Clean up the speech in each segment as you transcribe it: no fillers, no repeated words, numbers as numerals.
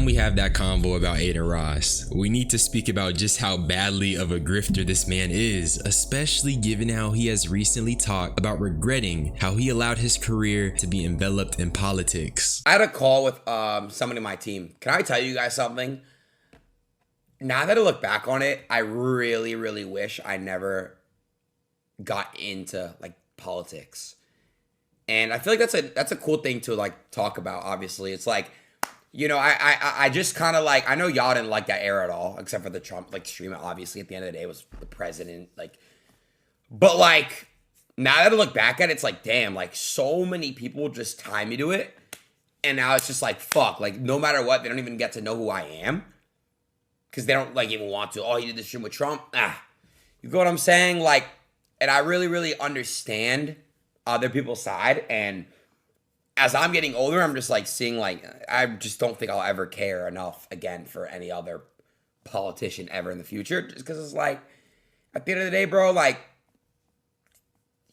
time we have that convo about Adin Ross, we need to speak about just how badly of a grifter this man is, especially given how he has recently talked about regretting how he allowed his career to be enveloped in politics. I had a call with somebody on my team. Can I tell you guys something? Now that I look back on it, I really, really wish I never got into like politics. And I feel like that's a cool thing to like talk about. Obviously, it's like, you know, I just kind of like, I know y'all didn't like that era at all, except for the Trump like stream. Obviously, at the end of the day, it was the president. Like, but like now that I look back at it, it's like, damn, like so many people just tie me to it, and now it's just like, fuck, like no matter what, they don't even get to know who I am. Because they don't like even want to. Oh, he did this stream with Trump. You get what I'm saying? Like, and I really, really understand other people's side. And as I'm getting older, I'm just like seeing like, I just don't think I'll ever care enough again for any other politician ever in the future. Just because it's like, at the end of the day, bro, like,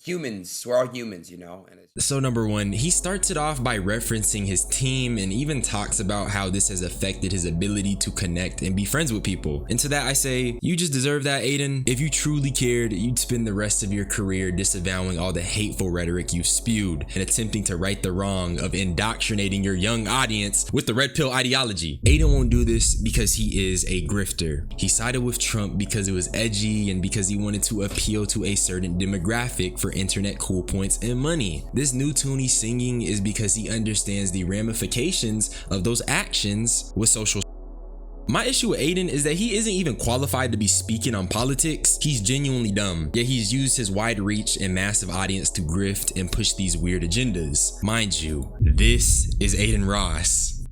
humans, we're all humans, you know? And so number one, he starts it off by referencing his team and even talks about how this has affected his ability to connect and be friends with people. And to that I say, you just deserve that, Adin. If you truly cared, you'd spend the rest of your career disavowing all the hateful rhetoric you've spewed and attempting to right the wrong of indoctrinating your young audience with the red pill ideology. Adin won't do this because he is a grifter. He sided with Trump because it was edgy and because he wanted to appeal to a certain demographic for internet cool points and money. This new tune he's singing is because he understands the ramifications of those actions with social. My issue with Adin is that he isn't even qualified to be speaking on politics. He's genuinely dumb, yet he's used his wide reach and massive audience to grift and push these weird agendas. Mind you, this is Adin Ross.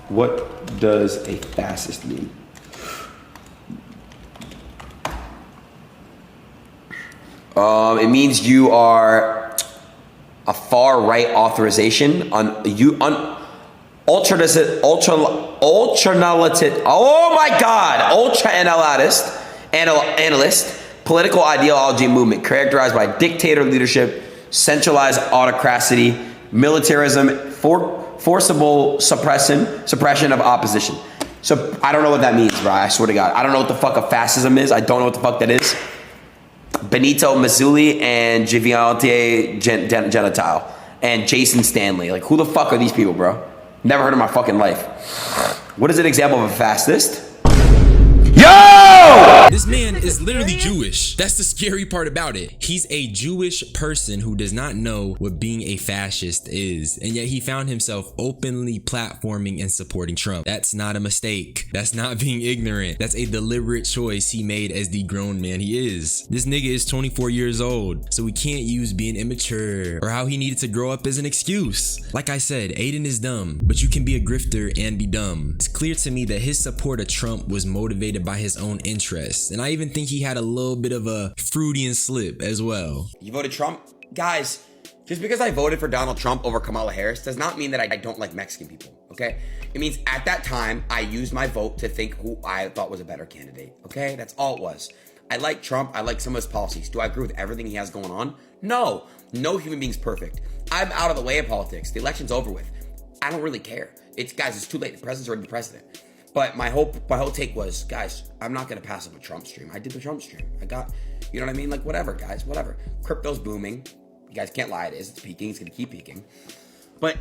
What does a fascist mean? It means you are a far right authorization ultra analyst, political ideology movement characterized by dictator leadership, centralized autocracy, militarism, forcible suppression of opposition. So I don't know what that means, bro. I swear to God. I don't know what the fuck a fascism is. I don't know what the fuck that is. Benito Mussolini and Giviante Gentile and Jason Stanley. Like, who the fuck are these people, bro? Never heard of my fucking life. What is an example of a fascist? Yo! This man is literally Jewish. That's the scary part about it. He's a Jewish person who does not know what being a fascist is, and yet he found himself openly platforming and supporting Trump. That's not a mistake. That's not being ignorant. That's a deliberate choice he made as the grown man he is. This nigga is 24 years old, so we can't use being immature or how he needed to grow up as an excuse. Like I said, Adin is dumb, but you can be a grifter and be dumb. It's clear to me that his support of Trump was motivated by his own interests, and I even think he had a little bit of a Freudian slip as well. You voted Trump? Guys, just because I voted for Donald Trump over Kamala Harris does not mean that I don't like Mexican people, okay? It means at that time, I used my vote to think who I thought was a better candidate, okay? That's all it was. I like Trump. I like some of his policies. Do I agree with everything he has going on? No. No human being's perfect. I'm out of the way of politics. The election's over with. I don't really care. Guys, it's too late. The president's already the president. But my whole take was, guys, I'm not going to pass up a Trump stream. I did the Trump stream. I got, you know what I mean? Like, whatever, guys, whatever. Crypto's booming. You guys can't lie. It is. It's peaking. It's going to keep peaking. But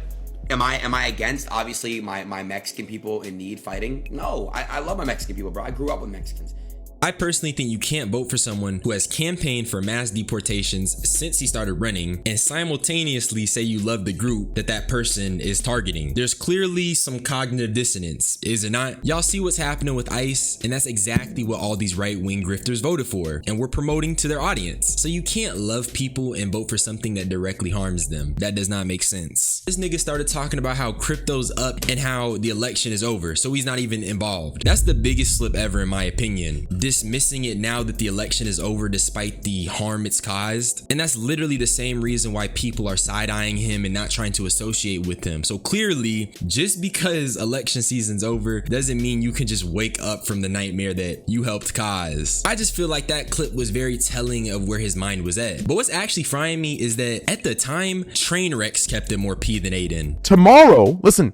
am I against, obviously, my Mexican people in need fighting? No, I love my Mexican people, bro. I grew up with Mexicans. I personally think you can't vote for someone who has campaigned for mass deportations since he started running and simultaneously say you love the group that person is targeting. There's clearly some cognitive dissonance, is it not? Y'all see what's happening with ICE, and that's exactly what all these right-wing grifters voted for and we're promoting to their audience. So you can't love people and vote for something that directly harms them. That does not make sense. This nigga started talking about how crypto's up and how the election is over, so he's not even involved. That's the biggest slip ever in my opinion. Dismissing it now that the election is over despite the harm it's caused. And that's literally the same reason why people are side-eyeing him and not trying to associate with him. So clearly, just because election season's over doesn't mean you can just wake up from the nightmare that you helped cause. I just feel like that clip was very telling of where his mind was at. But what's actually frying me is that at the time, train wrecks kept it more P than Adin. Tomorrow, listen,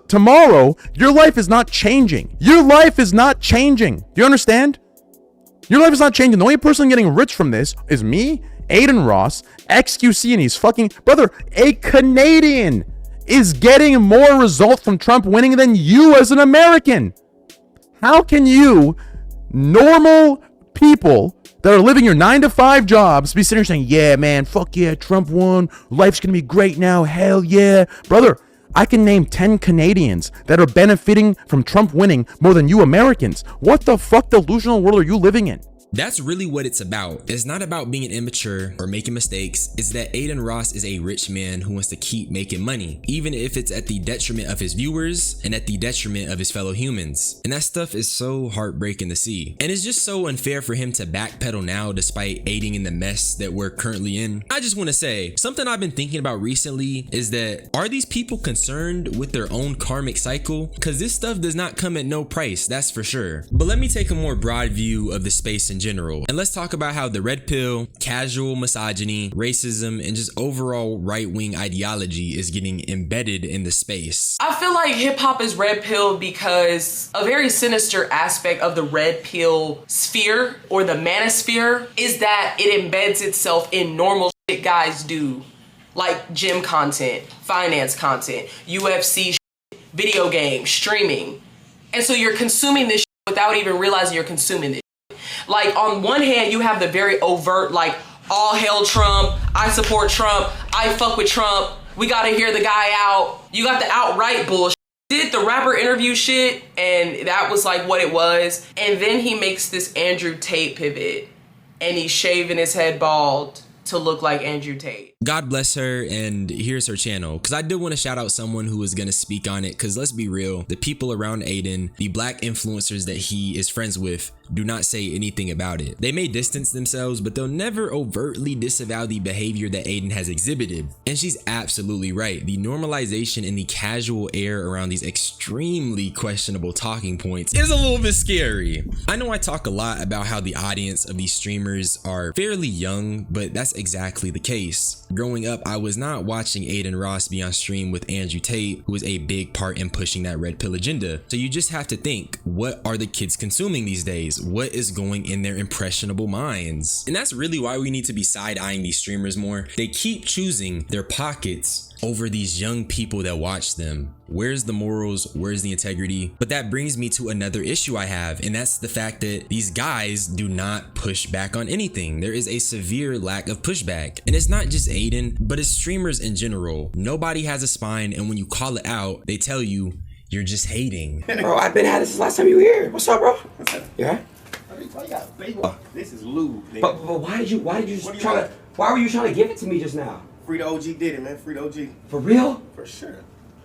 Tomorrow, your life is not changing. Your life is not changing. Do you understand? Your life is not changing. The only person getting rich from this is me, Adin Ross, XQC, and he's fucking... Brother, a Canadian is getting more results from Trump winning than you as an American. How can you, normal people that are living your 9-to-5 jobs, be sitting here saying, yeah, man, fuck yeah, Trump won. Life's gonna be great now. Hell yeah. Brother, I can name 10 Canadians that are benefiting from Trump winning more than you Americans. What the fuck delusional world are you living in? That's really what it's about. It's not about being immature or making mistakes. It's that Adin Ross is a rich man who wants to keep making money, even if it's at the detriment of his viewers and at the detriment of his fellow humans. And that stuff is so heartbreaking to see. And it's just so unfair for him to backpedal now despite aiding in the mess that we're currently in. I just want to say, something I've been thinking about recently is that, are these people concerned with their own karmic cycle? Because this stuff does not come at no price, that's for sure. But let me take a more broad view of the space in general, and let's talk about how the red pill, casual misogyny, racism, and just overall right-wing ideology is getting embedded in the space. I feel like hip-hop is red pill because a very sinister aspect of the red pill sphere or the manosphere is that it embeds itself in normal shit guys do, like gym content, finance content, UFC shit, video games, streaming. And so you're consuming this shit without even realizing you're consuming this. Like, on one hand, you have the very overt, like, all hail Trump, I support Trump, I fuck with Trump, we gotta hear the guy out. You got the outright bullshit. Did the rapper interview shit, and that was like what it was. And then he makes this Andrew Tate pivot, and he's shaving his head bald to look like Andrew Tate. God bless her, and here's her channel, because I did want to shout out someone who was going to speak on it, because let's be real, the people around Adin, the black influencers that he is friends with, do not say anything about it. They may distance themselves, but they'll never overtly disavow the behavior that Adin has exhibited. And she's absolutely right. The normalization and the casual air around these extremely questionable talking points is a little bit scary. I know I talk a lot about how the audience of these streamers are fairly young, but that's exactly the case. Growing up, I was not watching Adin Ross be on stream with Andrew Tate, who is a big part in pushing that red pill agenda. So you just have to think, what are the kids consuming these days? What is going in their impressionable minds? And that's really why we need to be side-eyeing these streamers more. They keep choosing their pockets over these young people that watch them. Where's the morals? Where's the integrity? But that brings me to another issue I have, and that's the fact that these guys do not push back on anything. There is a severe lack of pushback. And it's not just Adin, but it's streamers in general. Nobody has a spine, and when you call it out, they tell you you're just hating. Bro, I've been at this last time you were here. What's up, bro? Yeah? This is lube, nigga. But why were you trying to give it to me just now? Free the OG did it, man. Free the OG. For real? For sure.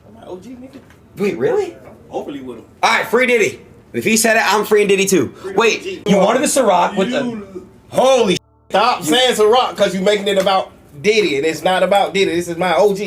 I'm my OG, nigga. Wait, really? I'm overly with him. All right, free Diddy. If he said it, I'm freeing Diddy too. Wait, you wanted the Ciroc with the... Holy Stop saying Ciroc because you making it about Diddy, and it's not about Diddy. This is my OG.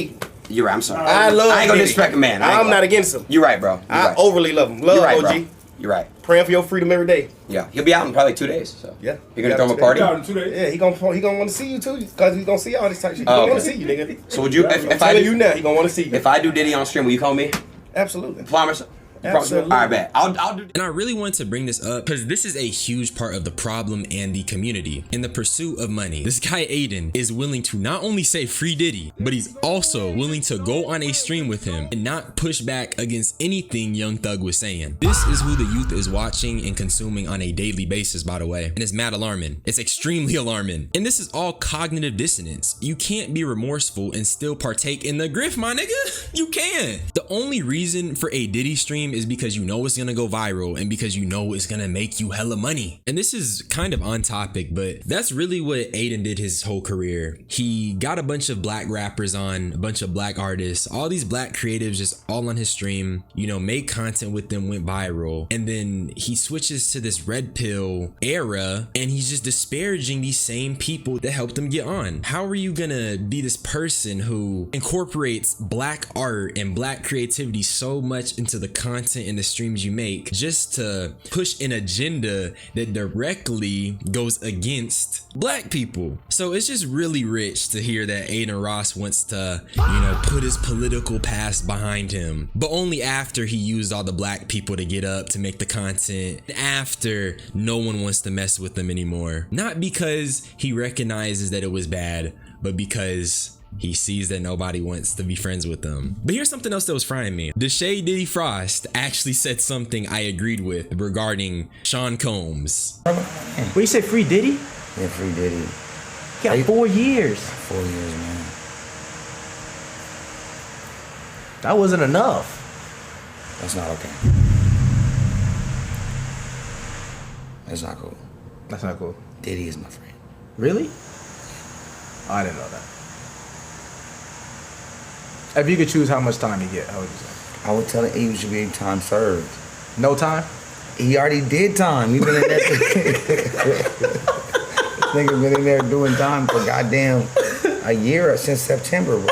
You're right, I'm sorry. I love I ain't gonna Diddy. disrespect a man. I'm not against him. You're right, bro. I overly love him. Love You're right, OG. bro. You're right. Praying for your freedom every day. Yeah, he'll be out in probably 2 days. So Yeah. you're gonna throw him a party. Yeah, he gonna want to see you too, because he's gonna see all this type of shit. He Oh, gonna want okay. to see you, nigga. So would you? I'm If I telling do you now, he gonna want to see you. If I do Diddy on stream, will you call me? Absolutely. Promise. Absolutely. All right, bet. I'll do. And I really wanted to bring this up because this is a huge part of the problem and the community. In the pursuit of money, this guy Adin is willing to not only say free Diddy, but he's also willing to go on a stream with him and not push back against anything Young Thug was saying. This is who the youth is watching and consuming on a daily basis, by the way. And it's mad alarming. It's extremely alarming. And this is all cognitive dissonance. You can't be remorseful and still partake in the grift, my nigga. You can't. The only reason for a Diddy stream is because you know it's gonna go viral and because you know it's gonna make you hella money. And this is kind of on topic, but that's really what Adin did his whole career. He got a bunch of black rappers on, a bunch of black artists, all these black creatives just all on his stream, you know, made content with them, went viral. And then he switches to this red pill era and he's just disparaging these same people that helped him get on. How are you gonna be this person who incorporates black art and black creativity so much into the content content and the streams you make just to push an agenda that directly goes against black people. So it's just really rich to hear that Adin Ross wants to, put his political past behind him, but only after he used all the black people to get up to make the content, after no one wants to mess with them anymore. Not because he recognizes that it was bad, but because he sees that nobody wants to be friends with them. But here's something else that was frying me. Deshae Diddy Frost actually said something I agreed with regarding Sean Combs. What you say, free Diddy? Yeah, free Diddy. He got 4 years. 4 years, man. That wasn't enough. That's not okay. That's not cool. That's not cool. Diddy is my friend. Really? I didn't know that. If you could choose how much time you get, how would you say? I would tell him he should be time served. No time? He already did time. He been in there. Nigga been in there doing time for goddamn a year since September, bro.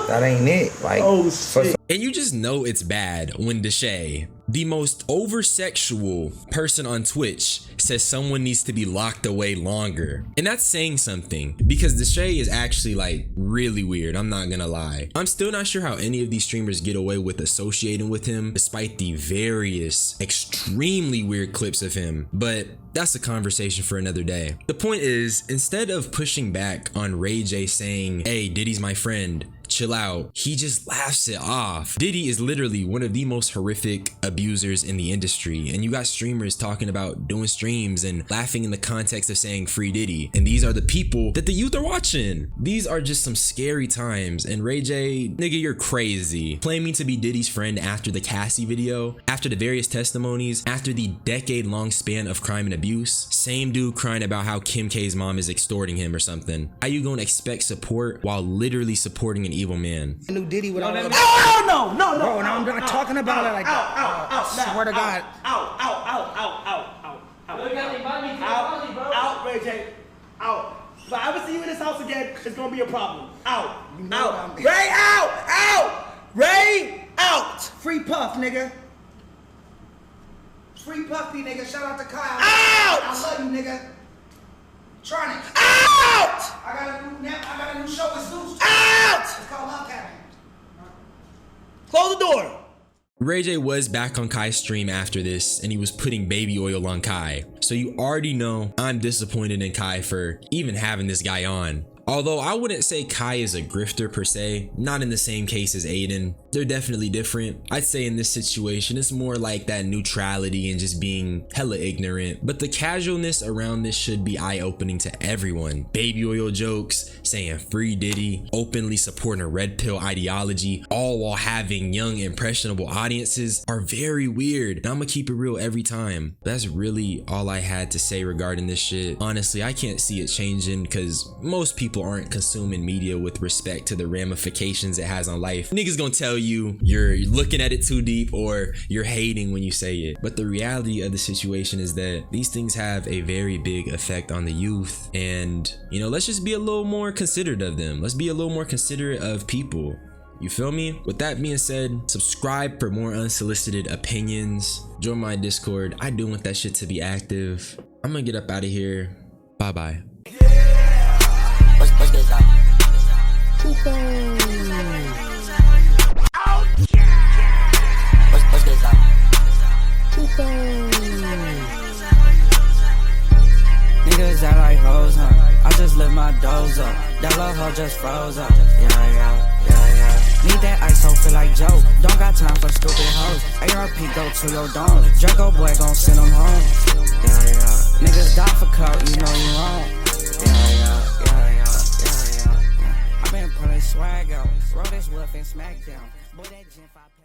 That ain't it. Like, oh shit. And you just know it's bad when Deshae, the most over-sexual person on Twitch, says someone needs to be locked away longer. And that's saying something, because Deshae is actually like really weird, I'm not gonna lie. I'm still not sure how any of these streamers get away with associating with him despite the various extremely weird clips of him, but that's a conversation for another day. The point is, instead of pushing back on Ray J saying, hey, Diddy's my friend, chill out, he just laughs it off. Diddy is literally one of the most horrific abusers in the industry, and you got streamers talking about doing streams and laughing in the context of saying free Diddy, and these are the people that the youth are watching. These are just some scary times, and Ray J, nigga, you're crazy. Claiming to be Diddy's friend after the Cassie video, after the various testimonies, after the decade-long span of crime and abuse. Same dude crying about how Kim K's mom is extorting him or something. How you gonna expect support while literally supporting an evil man? I knew Diddy without all No, that. Bro, now I'm not talking about it like that. I swear to God. Out, Ray J. Out. If I ever see you in this house again, it's gonna be a problem. Out. Out. Ray, out! Out! Ray, out! Free Puff, nigga. Free Puffy, nigga. Shout out to Kyle. Out! I love you, nigga. Tronic. Out! I got a new show with Zeus. Out! It's called Love Cabin. Close the door. Ray J was back on Kai's stream after this, and he was putting baby oil on Kai. So you already know I'm disappointed in Kai for even having this guy on. Although I wouldn't say Kai is a grifter per se, not in the same case as Adin. They're definitely different. I'd say in this situation, it's more like that neutrality and just being hella ignorant. But the casualness around this should be eye-opening to everyone. Baby oil jokes, saying free Diddy, openly supporting a red pill ideology, all while having young, impressionable audiences are very weird. And I'm gonna keep it real every time. That's really all I had to say regarding this shit. Honestly, I can't see it changing because most people aren't consuming media with respect to the ramifications it has on life. Niggas gonna tell you you're looking at it too deep or you're hating when you say it. But the reality of the situation is that these things have a very big effect on the youth. And, let's just be a little more considerate of them. Let's be a little more considerate of people. You feel me? With that being said, subscribe for more unsolicited opinions. Join my Discord. I do want that shit to be active. I'm gonna get up out of here. Bye-bye. What's this up? What's this up? Niggas act like hoes, huh? I just lift my doors up. That little hoe just froze up. Yeah. Need that ISO, feel like Joe. Don't got time for stupid hoes. ARP go to your dome. Draco boy gon' send them home. Yeah. Niggas die for clout, you know you wrong. Yeah. I been pulling swag out. Roll this wolf and smack down. Boy, that Gen 5